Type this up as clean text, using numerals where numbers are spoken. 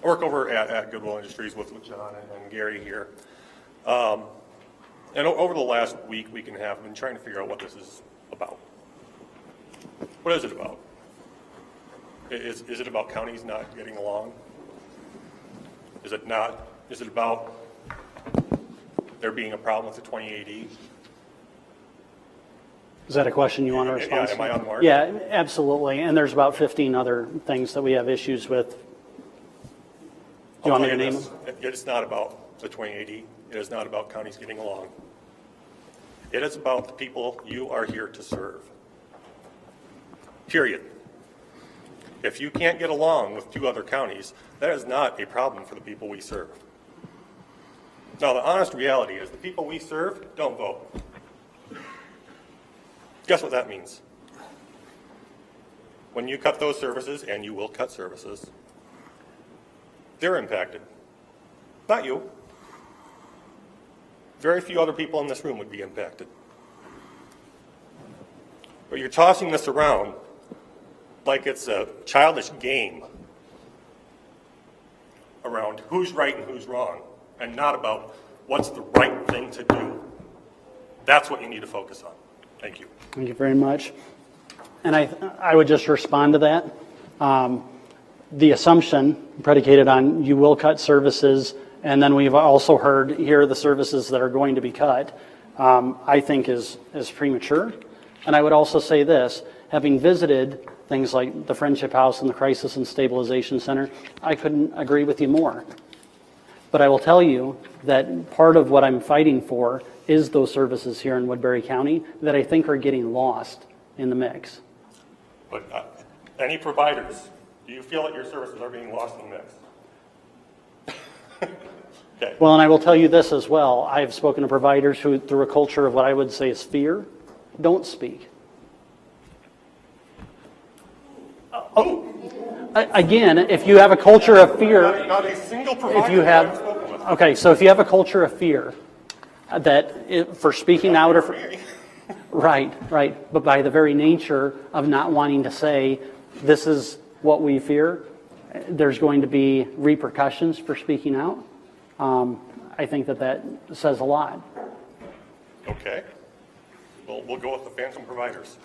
work over at Goodwill Industries with John and Gary here. And over the last week and a half, I've been trying to figure out what this is about. What is it about? Is it about counties not getting along? Is it not? Is it about there being a problem with the 2080? Is that a question you want to respond to? Yeah, am I on mark? Yeah, absolutely. And there's about 15 other things that we have issues with. Do you want me to name them? It's not about the 2080. It is not about counties getting along. It is about the people you are here to serve. Period. If you can't get along with 2 other counties, that is not a problem for the people we serve. Now, the honest reality is the people we serve don't vote. Guess what that means? When you cut those services, and you will cut services, they're impacted. Not you. Very few other people in this room would be impacted. But you're tossing this around like it's a childish game around who's right and who's wrong, and not about what's the right thing to do. That's what you need to focus on. Thank you. Thank you very much. And I would just respond to that. The assumption predicated on you will cut services, and then we've also heard here are the services that are going to be cut, I think is premature. And I would also say this, having visited things like the Friendship House and the Crisis and Stabilization Center, I couldn't agree with you more. But I will tell you that part of what I'm fighting for is those services here in Woodbury County that I think are getting lost in the mix. But any providers, do you feel that your services are being lost in the mix? Okay. Well, and I will tell you this as well. I have spoken to providers who, through a culture of what I would say is fear, don't speak. Again, if you have a culture of fear, not a single provider if you have, okay, so if you have a culture of fear, for speaking out or for, right, but by the very nature of not wanting to say this is what we fear, there's going to be repercussions for speaking out. I think that says a lot. Okay. Well, we'll go with the phantom providers.